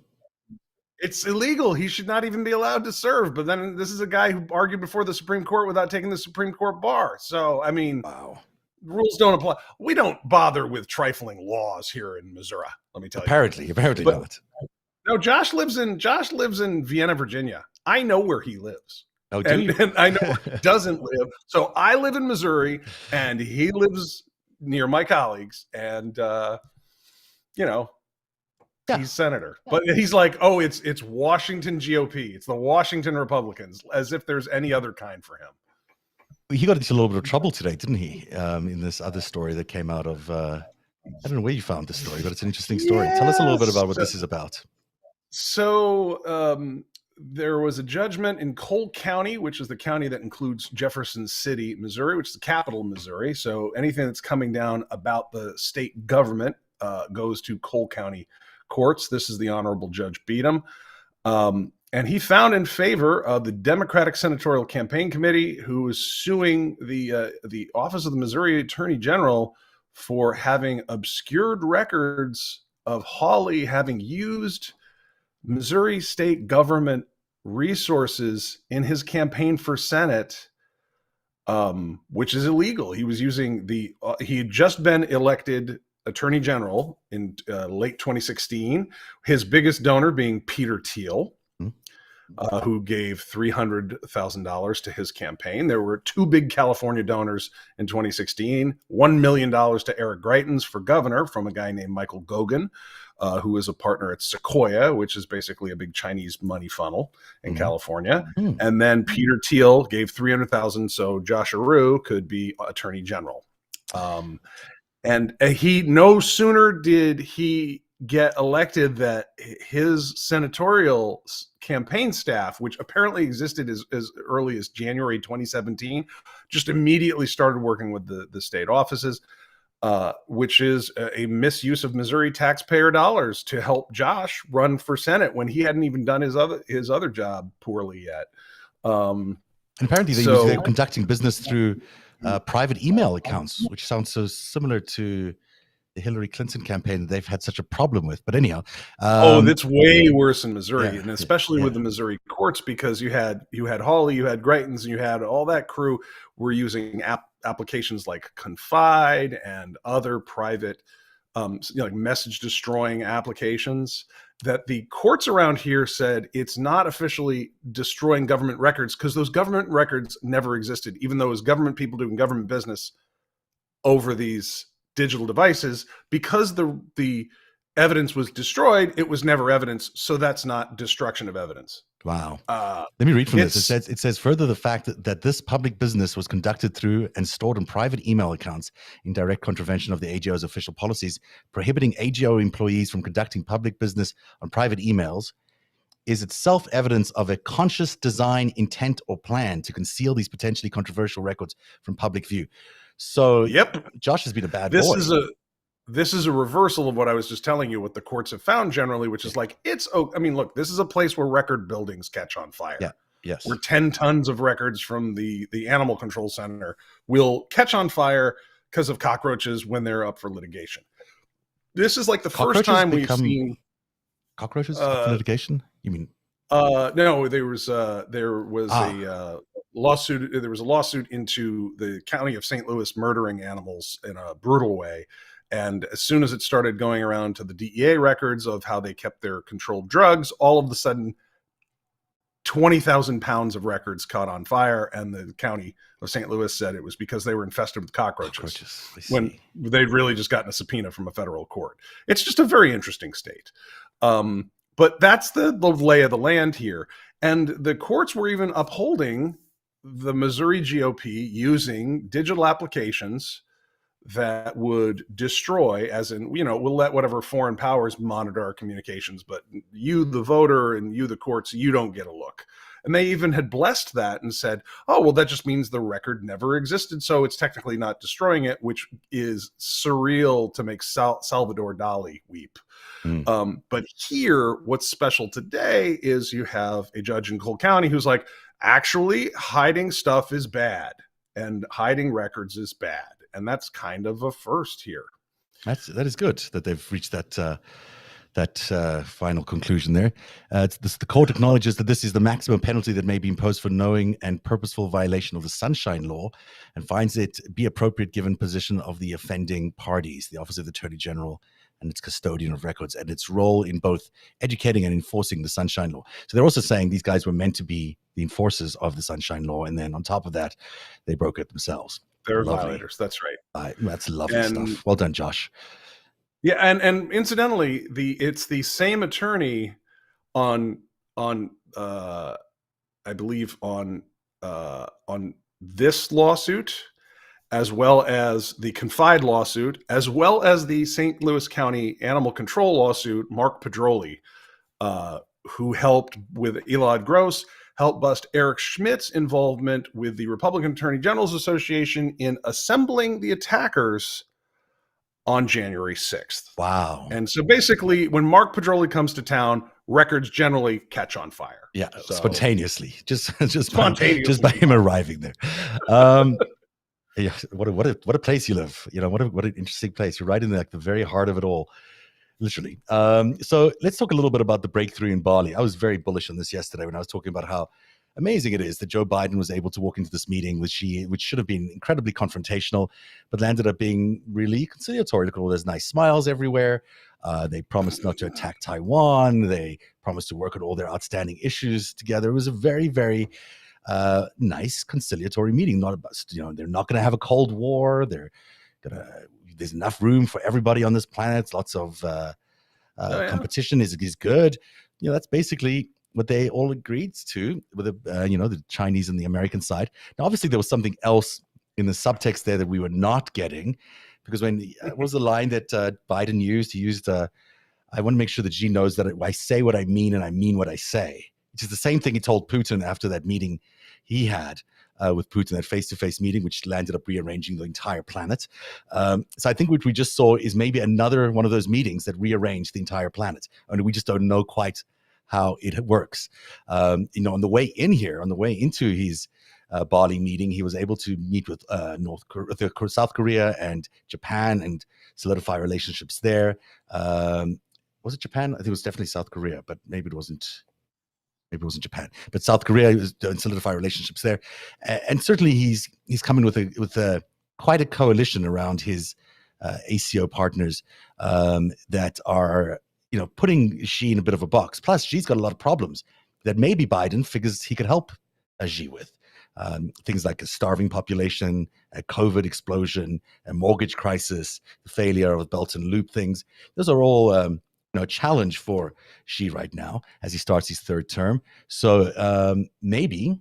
It's illegal. He should not even be allowed to serve. But then this is a guy who argued before the Supreme Court without taking the Supreme Court bar. So, I mean, Wow. rules don't apply. We don't bother with trifling laws here in Missouri. Let me tell Apparently But- not. you. No, Josh lives in Vienna, Virginia. I know where he lives. Oh, do you? And I know where he doesn't live. So I live in Missouri, and he lives near my colleagues. And Yeah. he's senator. But he's like, oh, it's Washington GOP. It's the Washington Republicans, as if there's any other kind for him. He got into a little bit of trouble today, didn't he? In this other story that came out of, I don't know where you found this story, but it's an interesting story. Tell us a little bit about what this is about. So there was a judgment in Cole County, which is the county that includes Jefferson City, Missouri, which is the capital of Missouri. So anything that's coming down about the state government goes to Cole County courts. This is the Honorable Judge Beadham. And he found in favor of the Democratic Senatorial Campaign Committee, who was suing the Office of the Missouri Attorney General for having obscured records of Hawley having used Missouri state government resources in his campaign for Senate, which is illegal. He was using he had just been elected Attorney General in late 2016, his biggest donor being Peter Thiel, who gave $300,000 to his campaign. There were two big California donors in 2016, $1 million to Eric Greitens for governor from a guy named Michael Gogan, who is a partner at Sequoia, which is basically a big Chinese money funnel in California. And then Peter Thiel gave $300,000 so Josh Aroo could be Attorney General. And he no sooner did he get elected that his senatorial campaign staff, which apparently existed as early as January 2017, just immediately started working with the state offices, which is a misuse of Missouri taxpayer dollars to help Josh run for Senate when he hadn't even done his other job poorly yet. And apparently they're conducting business through private email accounts, which sounds so similar to the Hillary Clinton campaign they've had such a problem with. But anyhow, that's way worse in Missouri, and especially with the Missouri courts, because you had Hawley, you had Greitens, and you had all that crew were using applications like Confide and other private, like message destroying applications that the courts around here said it's not officially destroying government records because those government records never existed, even though it was government people doing government business over these digital devices. Because the evidence was destroyed, it was never evidence, so that's not destruction of evidence. Wow. Let me read from this. It says further, the fact that this public business was conducted through and stored in private email accounts in direct contravention of the AGO's official policies prohibiting AGO employees from conducting public business on private emails is itself evidence of a conscious design, intent, or plan to conceal these potentially controversial records from public view. So Josh has been a bad boy. This is a reversal of what I was just telling you, what the courts have found generally, which is like, look, this is a place where record buildings catch on fire. Yeah. Yes. Where 10 tons of records from the Animal Control Center will catch on fire because of cockroaches when they're up for litigation. This is like the first time we've seen cockroaches up for litigation. You mean? No, there was a lawsuit. There was a lawsuit into the county of St. Louis murdering animals in a brutal way. And as soon as it started going around to the DEA records of how they kept their controlled drugs, all of a sudden 20,000 pounds of records caught on fire. And the county of St. Louis said it was because they were infested with cockroaches. When they'd really just gotten a subpoena from a federal court. It's just a very interesting state. But that's the lay of the land here. And the courts were even upholding the Missouri GOP using digital applications that would destroy, as in, we'll let whatever foreign powers monitor our communications, but you, the voter, and you, the courts, you don't get a look. And they even had blessed that and said, oh, well, that just means the record never existed, so it's technically not destroying it, which is surreal to make Salvador Dali weep. But here, what's special today is you have a judge in Cole County who's like, actually, hiding stuff is bad, and hiding records is bad. And that's kind of a first here. That is good that they've reached that final conclusion there. The court acknowledges that this is the maximum penalty that may be imposed for knowing and purposeful violation of the Sunshine Law, and finds it be appropriate given position of the offending parties, the Office of the Attorney General and its custodian of records, and its role in both educating and enforcing the Sunshine Law. So they're also saying these guys were meant to be the enforcers of the Sunshine Law, and then on top of that, they broke it themselves. They're violators. That's right. That's lovely stuff. Well done, Josh. Yeah, and incidentally, it's the same attorney on I believe on this lawsuit, as well as the Confide lawsuit, as well as the St. Louis County Animal Control lawsuit. Mark Pedroli, who helped with Elad Gross, helped bust Eric Schmidt's involvement with the Republican Attorney General's Association in assembling the attackers on January 6th. Wow. And so basically, when Mark Pedroli comes to town, records generally catch on fire. Yeah, so, spontaneously, just spontaneously. Just by him arriving there. Yeah, what a place you live. You know, what an interesting place. You're right in the very heart of it all, literally. So let's talk a little bit about the breakthrough in Bali. I was very bullish on this yesterday when I was talking about how amazing it is that Joe Biden was able to walk into this meeting with Xi, which should have been incredibly confrontational, but landed up being really conciliatory. Look at all those nice smiles everywhere. They promised not to attack Taiwan. They promised to work on all their outstanding issues together. It was a very, very nice conciliatory meeting. Not about, they're not going to have a Cold War. There's enough room for everybody on this planet. Lots of competition is good. That's basically what they all agreed to with the Chinese and the American side. Now, obviously, there was something else in the subtext there that we were not getting, because what was the line that Biden used? He used, I want to make sure that Xi knows that I say what I mean and I mean what I say, which is the same thing he told Putin after that meeting he had with Putin, that face-to-face meeting, which landed up rearranging the entire planet. So I think what we just saw is maybe another one of those meetings that rearranged the entire planet. And we just don't know quite how it works. On the way into his Bali meeting, he was able to meet with South Korea and Japan and solidify relationships there. Was it Japan? I think it was definitely South Korea, but maybe it wasn't. Maybe it wasn't Japan, but South Korea was doing solidify relationships there, and certainly he's coming with quite a coalition around his ACO partners that are putting Xi in a bit of a box. Plus, Xi's got a lot of problems that maybe Biden figures he could help Xi with. Things like a starving population, a COVID explosion, a mortgage crisis, the failure of Belt and Loop things. Those are all a challenge for Xi right now as he starts his third term. So maybe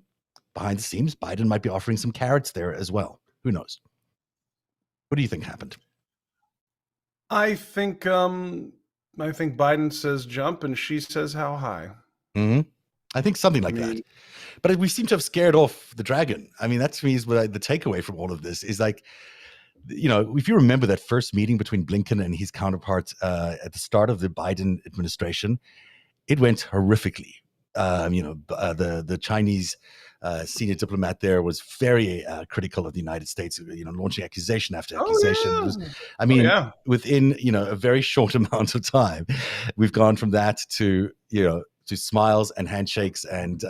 behind the scenes, Biden might be offering some carrots there as well. Who knows? What do you think happened? I think Biden says jump and Xi says how high. Mm-hmm. I think something like that. But we seem to have scared off the dragon. I mean, that to me is what the takeaway from all of this is, like, if you remember that first meeting between Blinken and his counterparts at the start of the Biden administration, it went horrifically. The Chinese senior diplomat there was very critical of the United States, launching accusation after accusation. Within a very short amount of time, we've gone from that to smiles and handshakes and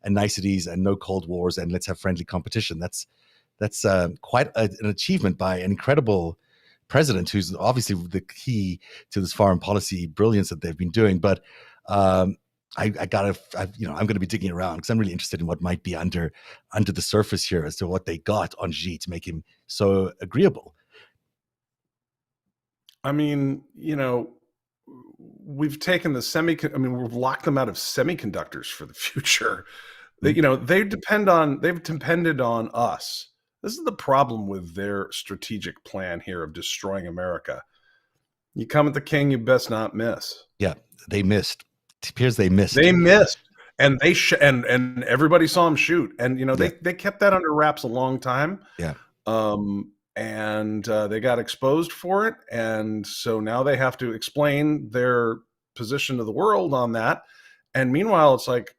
niceties and no Cold Wars and let's have friendly competition. That's quite an achievement by an incredible president who's obviously the key to this foreign policy brilliance that they've been doing. But I'm going to be digging around because I'm really interested in what might be under the surface here as to what they got on Xi to make him so agreeable. I mean, we've taken we've locked them out of semiconductors for the future. They've depended on us. This is the problem with their strategic plan here of destroying America. You come at the king, you best not miss. Yeah, they missed. It appears they missed. They missed, and and everybody saw them shoot. And they kept that under wraps a long time. Yeah. And they got exposed for it, and so now they have to explain their position to the world on that. And meanwhile, it's like,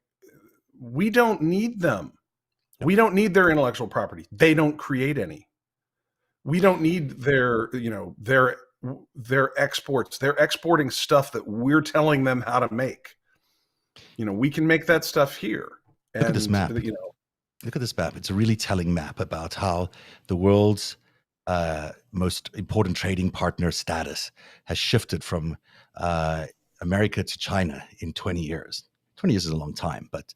we don't need them. We don't need their intellectual property. They don't create any. We don't need their their exports. They're exporting stuff that we're telling them how to make. We can make that stuff here. Look at this map. Look at this map. It's a really telling map about how the world's most important trading partner status has shifted from America to China in 20 years. 20 years is a long time, but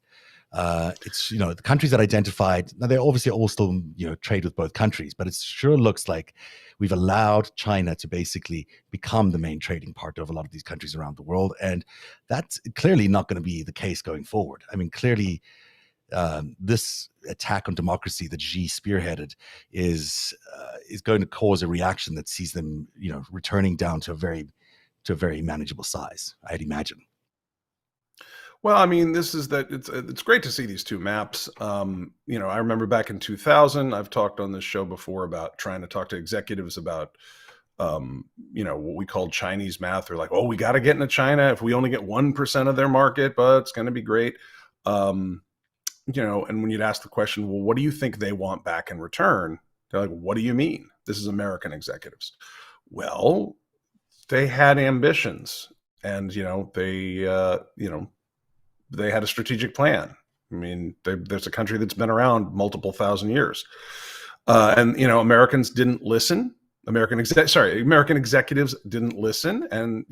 it's, the countries that identified, now they obviously all still, trade with both countries, but it sure looks like we've allowed China to basically become the main trading partner of a lot of these countries around the world. And that's clearly not going to be the case going forward. I mean, clearly, this attack on democracy that Xi spearheaded is going to cause a reaction that sees them, returning down to a very manageable size, I'd imagine. Well, I mean, it's great to see these two maps. I remember back in 2000, I've talked on this show before about trying to talk to executives about, what we called Chinese math. They're like, oh, we got to get into China. If we only get 1% of their market, but it's going to be great. And when you'd ask the question, well, what do you think they want back in return? They're like, what do you mean? This is American executives. Well, they had ambitions, and, they had a strategic plan. I mean, there's a country that's been around multiple thousand years. And, Americans didn't listen. American executives didn't listen. And,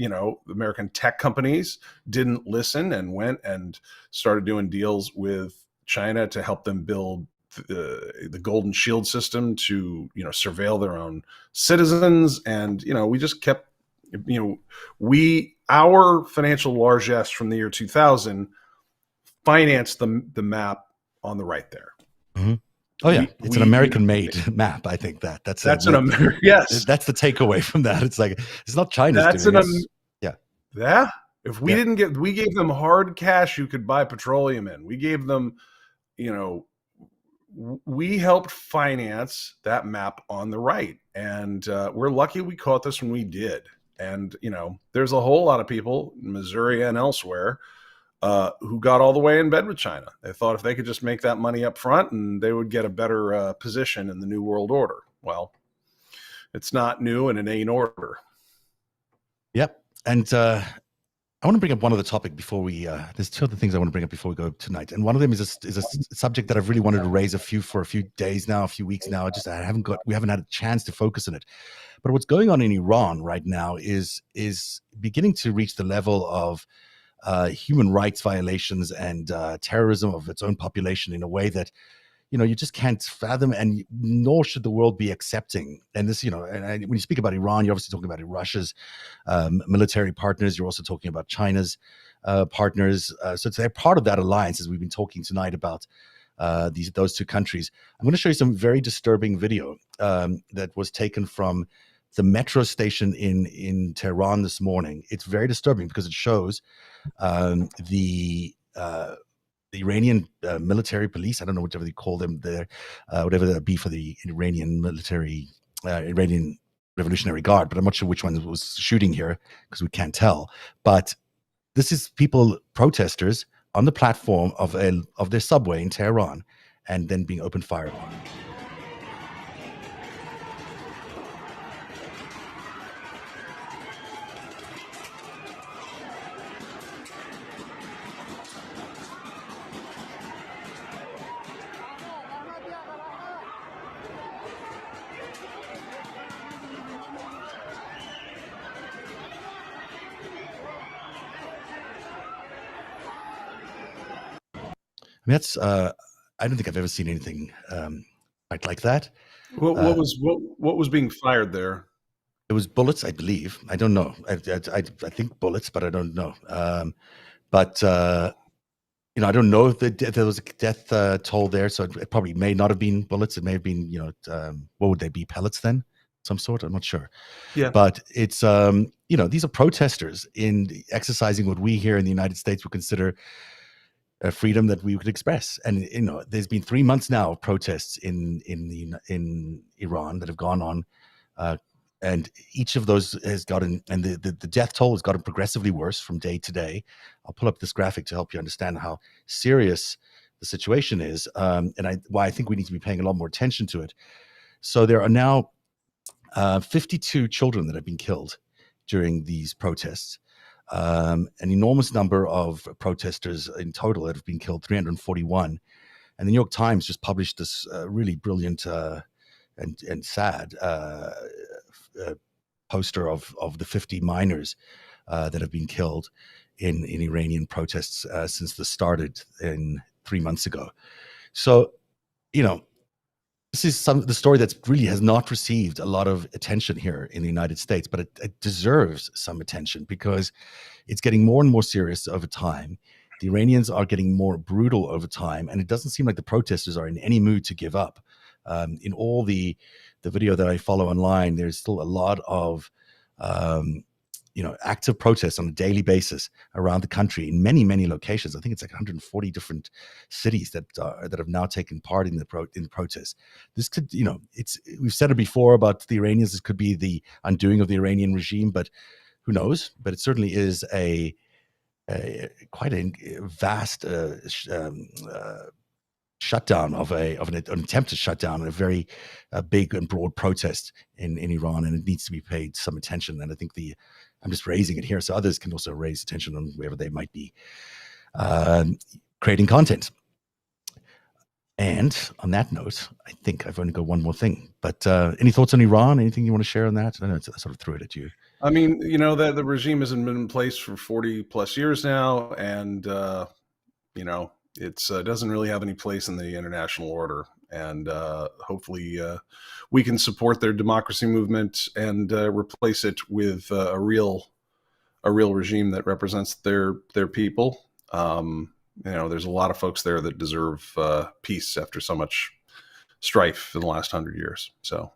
American tech companies didn't listen and went and started doing deals with China to help them build the Golden Shield system to, surveil their own citizens. And, we just kept, our financial largesse from the year 2000 financed the map on the right there. Mm-hmm. Oh yeah, it's an American-made map. I think that's an American. Yes, that's the takeaway from that. It's like it's not China's doing it. Yeah. Yeah. If we we gave them hard cash you could buy petroleum in. We gave them, we helped finance that map on the right, and we're lucky we caught this when we did. And there's a whole lot of people in Missouri and elsewhere who got all the way in bed with China. They thought if they could just make that money up front and they would get a better position in the New World Order. Well, it's not new and it ain't order. Yep. And I want to bring up one other topic before we, there's two other things I want to bring up before we go tonight. And one of them is a subject that I've really wanted to raise for a few days now, a few weeks now. We haven't had a chance to focus on it. But what's going on in Iran right now is beginning to reach the level of human rights violations and terrorism of its own population in a way that, you just can't fathom, and nor should the world be accepting. And this, and when you speak about Iran, you're obviously talking about Russia's military partners. You're also talking about China's partners. So they're part of that alliance, as we've been talking tonight about those two countries. I'm going to show you some very disturbing video that was taken from the metro station in Tehran this morning. It's very disturbing because it shows the Iranian military police. I don't know whatever they call them there, whatever that be for the Iranian military, Iranian Revolutionary Guard, but I'm not sure which one was shooting here because we can't tell. But this is protesters on the platform of their subway in Tehran, and then being open fired on. That's I don't think I've ever seen anything quite like that. What was being fired there? It was bullets, I believe. I don't know. I think bullets, but I don't know. But I don't know if there was a death toll there, so it probably may not have been bullets. It may have been, what would they be? Pellets then? Some sort? I'm not sure. Yeah. But it's these are protesters in exercising what we here in the United States would consider a freedom that we could express. And there's been 3 months now of protests in Iran that have gone on, and each of those has gotten, and the death toll has gotten progressively worse from day to day. I'll pull up this graphic to help you understand how serious the situation is, and why I think we need to be paying a lot more attention to it. So there are now 52 children that have been killed during these protests. An enormous number of protesters in total that have been killed, 341. And the New York Times just published this really brilliant and sad poster of the 50 miners that have been killed in Iranian protests since this started 3 months ago. So, this is the story that really has not received a lot of attention here in the United States, but it deserves some attention because it's getting more and more serious over time. The Iranians are getting more brutal over time, and it doesn't seem like the protesters are in any mood to give up. In all the video that I follow online, there's still a lot of active protests on a daily basis around the country in many, many locations. I think it's like 140 different cities that have now taken part in the protests. This could, we've said it before about the Iranians. This could be the undoing of the Iranian regime, but who knows? But it certainly is quite a vast shutdown of an attempt to shut down a very big and broad protest in Iran, and it needs to be paid some attention. And I think I'm just raising it here so others can also raise attention on wherever they might be creating content. And on that note, I think I've only got one more thing. But any thoughts on Iran? Anything you want to share on that? I know I sort of threw it at you. I mean, that the regime hasn't been in place for 40 plus years now, and it doesn't really have any place in the international order. And hopefully we can support their democracy movement and replace it with a real regime that represents their people. There's a lot of folks there that deserve peace after so much strife in the last 100 years. So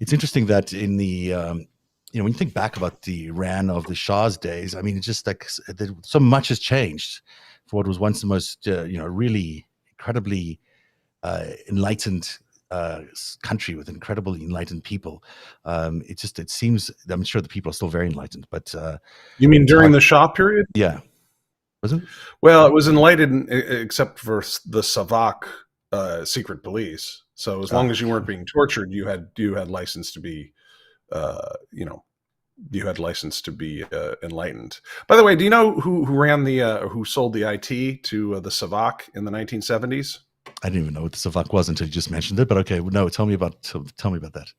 it's interesting that in the when you think back about the Iran of the Shah's days, I mean, it's just like so much has changed for what was once the most really incredibly enlightened country with incredibly enlightened people. It seems, I'm sure the people are still very enlightened, but you mean during the Shah period? Yeah. Was it? Well, it was enlightened except for the Savak secret police. So as long as you weren't being tortured, you had license to be you had license to be enlightened. By the way, do you know who ran who sold the IT to the Savak in the 1970s? I didn't even know what the Savak was until you just mentioned it. But okay, no, tell me about that.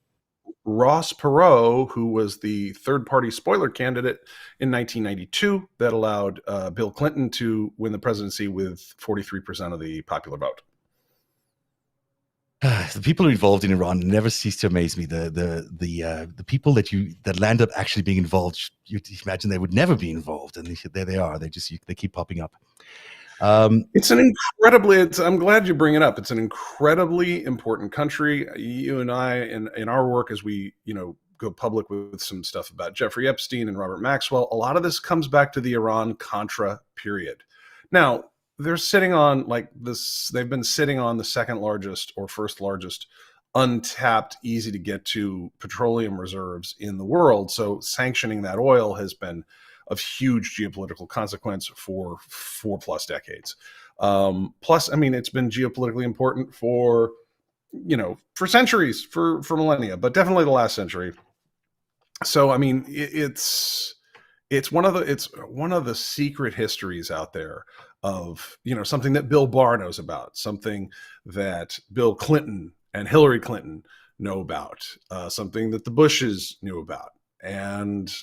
Ross Perot, who was the third-party spoiler candidate in 1992 that allowed Bill Clinton to win the presidency with 43% of the popular vote. The people involved in Iran never cease to amaze me. The people that land up actually being involved, you imagine they would never be involved, and there they are. They keep popping up. It's an incredibly. I'm glad you bring it up. It's an incredibly important country. You and I, in our work, as we go public with some stuff about Jeffrey Epstein and Robert Maxwell, a lot of this comes back to the Iran-Contra period. Now, they're sitting on they've been sitting on the second largest or first largest untapped, easy to get to petroleum reserves in the world. So sanctioning that oil has been of huge geopolitical consequence for 4+ decades. Plus, I mean, it's been geopolitically important for centuries, for millennia, but definitely the last century. So, I mean, it's one of the secret histories out there of, something that Bill Barr knows about, something that Bill Clinton and Hillary Clinton know about, something that the Bushes knew about. And,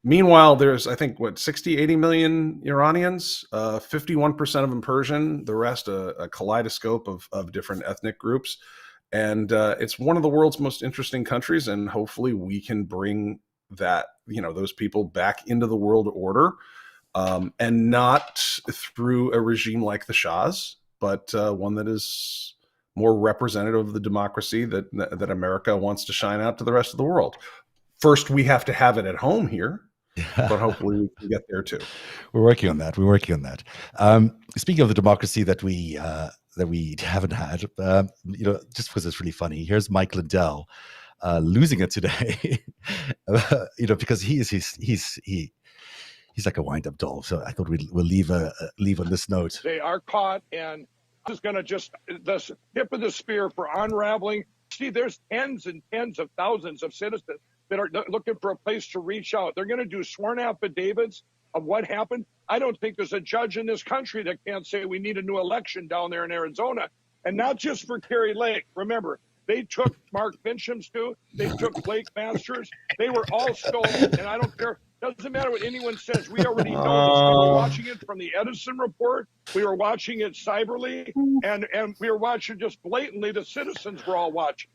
meanwhile, there's, I think, 80 million Iranians, 51% of them Persian, the rest a kaleidoscope of different ethnic groups. And it's one of the world's most interesting countries. And hopefully we can bring that, those people back into the world order, and not through a regime like the Shah's, but one that is more representative of the democracy that America wants to shine out to the rest of the world. First, we have to have it at home here. But hopefully we can get there too. We're working on that. Speaking of the democracy that we haven't had, just because it's really funny. Here's Mike Lindell losing it today, because he's like a wind-up doll. So I thought we'll leave on this note. They are caught, and this is going to just the tip of the spear for unraveling see, there's tens and tens of thousands of citizens that are looking for a place to reach out. They're going to do sworn affidavits of what happened. I don't think there's a judge in this country that can't say we need a new election down there in Arizona. And not just for Kari Lake. Remember, they took Mark Fincham's too. They took Blake Masters. They were all stolen. And I don't care. Doesn't matter what anyone says. We already know this. We were watching it from the Edison report. We were watching it cyberly. And we were watching just blatantly. The citizens were all watching.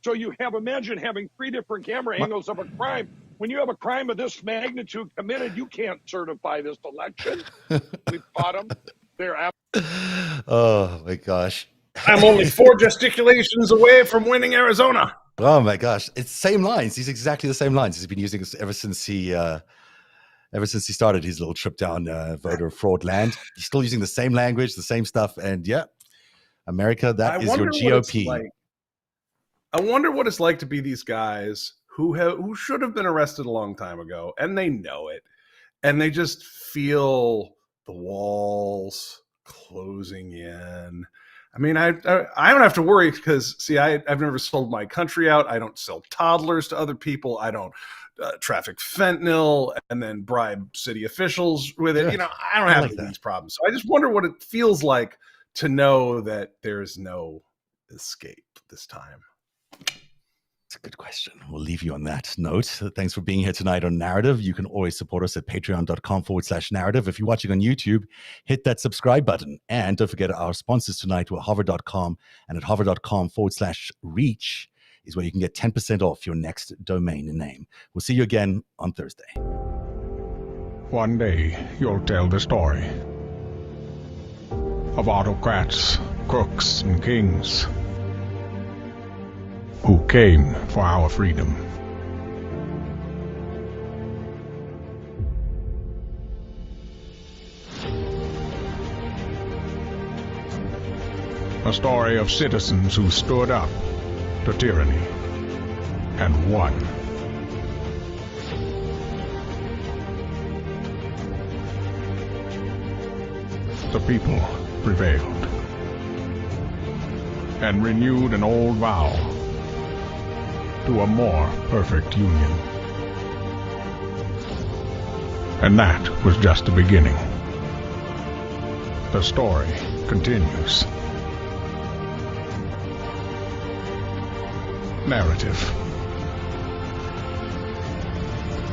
So you have, imagine having 3 different camera angles of a crime. When you have a crime of this magnitude committed, you can't certify this election. We caught them. They're Oh my gosh. I'm only 4 gesticulations away from winning Arizona. Oh my gosh. It's the same lines. He's exactly the same lines. He's been using ever since he started his little trip down voter fraud land. He's still using the same language, the same stuff. And yeah, America, that is your GOP. I wonder what it's like to be these guys who should have been arrested a long time ago, and they know it, and they just feel the walls closing in. I mean, I don't have to worry because, see, I've never sold my country out. I don't sell toddlers to other people. I don't traffic fentanyl and then bribe city officials with it. Yeah, I don't have any of these problems. So I just wonder what it feels like to know that there's no escape this time. It's a good question. We'll leave you on that note. Thanks for being here tonight on Narrative. You can always support us at patreon.com/narrative. If you're watching on YouTube, hit that subscribe button. And don't forget our sponsors tonight were hover.com, and at hover.com/reach is where you can get 10% off your next domain name. We'll see you again on Thursday. One day, you'll tell the story of autocrats, crooks, and kings who came for our freedom. A story of citizens who stood up to tyranny and won. The people prevailed and renewed an old vow to a more perfect union. And that was just the beginning. The story continues. Narrative,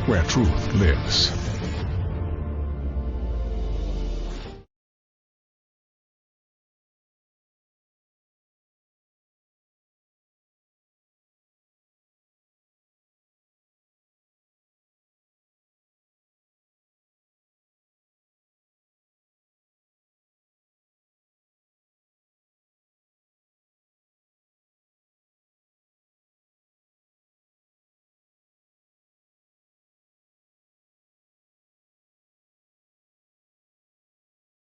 where truth lives.